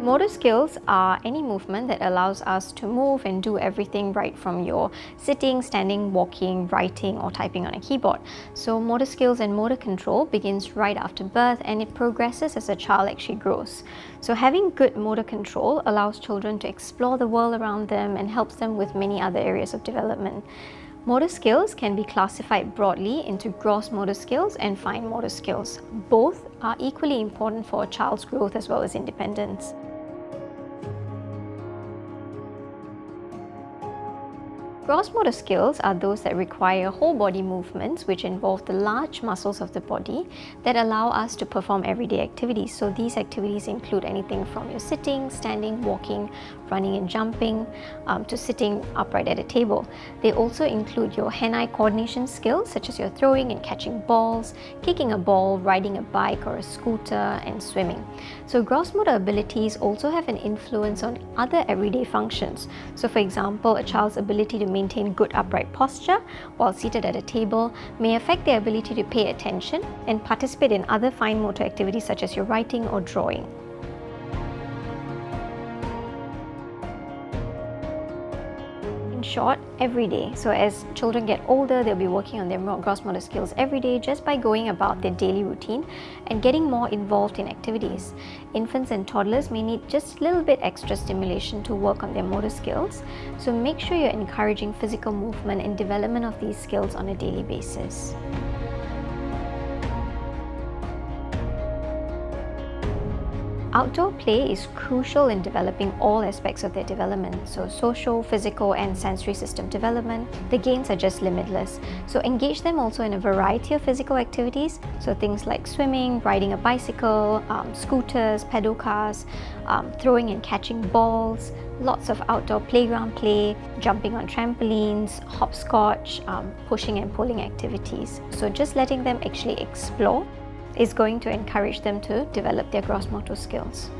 Motor skills are any movement that allows us to move and do everything right from your sitting, standing, walking, writing or typing on a keyboard. So motor skills and motor control begins right after birth and it progresses as a child actually grows. So having good motor control allows children to explore the world around them and helps them with many other areas of development. Motor skills can be classified broadly into gross motor skills and fine motor skills. Both are equally important for a child's growth as well as independence. Gross motor skills are those that require whole body movements which involve the large muscles of the body that allow us to perform everyday activities. So these activities include anything from your sitting, standing, walking, running and jumping, to sitting upright at a table. They also include your hand-eye coordination skills such as your throwing and catching balls, kicking a ball, riding a bike or a scooter and swimming. So gross motor abilities also have an influence on other everyday functions. So for example, a child's ability to maintain good upright posture while seated at a table may affect their ability to pay attention and participate in other fine motor activities such as your writing or drawing. In short, every day. So as children get older, they'll be working on their gross motor skills every day just by going about their daily routine and getting more involved in activities. Infants and toddlers may need just a little bit extra stimulation to work on their motor skills. So make sure you're encouraging physical movement and development of these skills on a daily basis. Outdoor play is crucial in developing all aspects of their development, so social, physical and sensory system development. The gains are just limitless. So engage them also in a variety of physical activities, so things like swimming, riding a bicycle, scooters, pedal cars, throwing and catching balls, lots of outdoor playground play, jumping on trampolines, hopscotch, pushing and pulling activities. So just letting them actually explore is going to encourage them to develop their gross motor skills.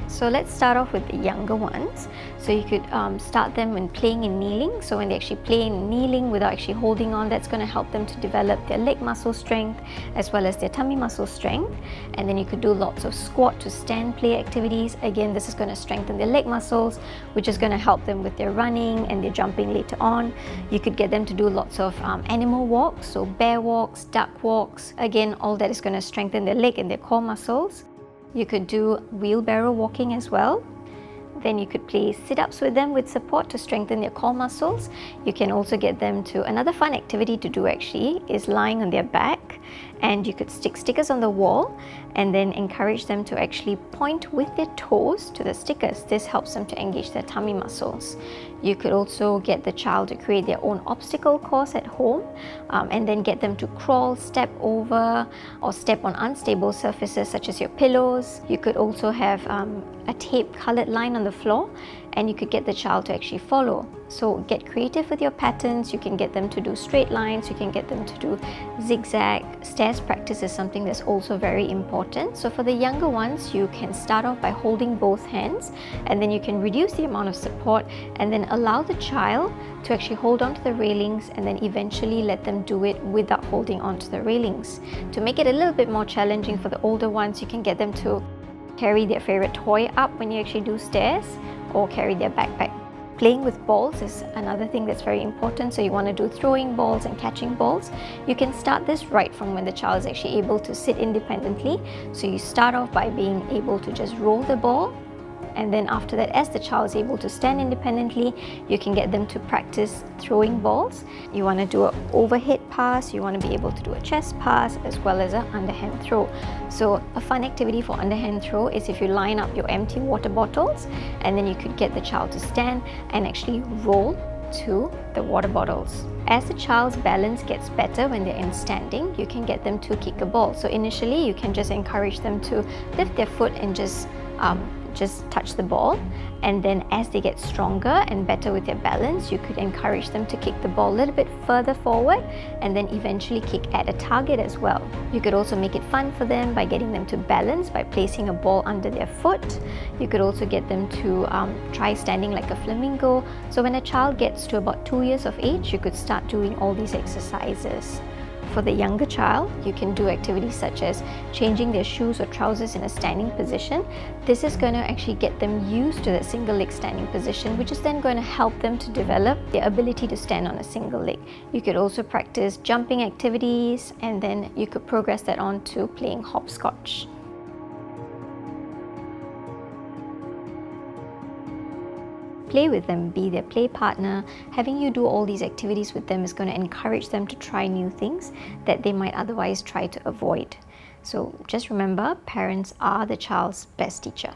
So let's start off with the younger ones. So you could start them when playing in kneeling. So when they actually play in kneeling without actually holding on, that's going to help them to develop their leg muscle strength as well as their tummy muscle strength. And then you could do lots of squat to stand play activities. Again, this is going to strengthen their leg muscles, which is going to help them with their running and their jumping later on. You could get them to do lots of animal walks, so bear walks, duck walks. Again, all that is going to strengthen their leg and their core muscles. You could do wheelbarrow walking as well. Then you could play sit-ups with them with support to strengthen their core muscles. You can also get them to, another fun activity to do actually is lying on their back, and you could stick stickers on the wall and then encourage them to actually point with their toes to the stickers. This helps them to engage their tummy muscles. You could also get the child to create their own obstacle course at home and then get them to crawl, step over or step on unstable surfaces such as your pillows. You could also have a tape colored line on the floor and you could get the child to actually follow. So get creative with your patterns. You can get them to do straight lines, you can get them to do zigzag. Stairs practice is something that's also very important. So for the younger ones, you can start off by holding both hands and then you can reduce the amount of support and then allow the child to actually hold on to the railings and then eventually let them do it without holding on to the railings. To make it a little bit more challenging for the older ones, you can get them to carry their favorite toy up when you actually do stairs or carry their backpack. Playing with balls is another thing that's very important. So you want to do throwing balls and catching balls. You can start this right from when the child is actually able to sit independently. So you start off by being able to just roll the ball, and then after that, as the child is able to stand independently, you can get them to practice throwing balls. You want to do an overhead pass, you want to be able to do a chest pass as well as an underhand throw. So a fun activity for underhand throw is if you line up your empty water bottles and then you could get the child to stand and actually roll to the water bottles. As the child's balance gets better when they're in standing, you can get them to kick a ball. So initially you can just encourage them to lift their foot and just touch the ball, and then as they get stronger and better with their balance, you could encourage them to kick the ball a little bit further forward and then eventually kick at a target as well. You could also make it fun for them by getting them to balance by placing a ball under their foot. You could also get them to try standing like a flamingo. So when a child gets to about 2 years of age, you could start doing all these exercises. For the younger child, you can do activities such as changing their shoes or trousers in a standing position. This is going to actually get them used to that single leg standing position, which is then going to help them to develop their ability to stand on a single leg. You could also practice jumping activities, and then you could progress that on to playing hopscotch. Play with them, be their play partner. Having you do all these activities with them is going to encourage them to try new things that they might otherwise try to avoid. So just remember, parents are the child's best teacher.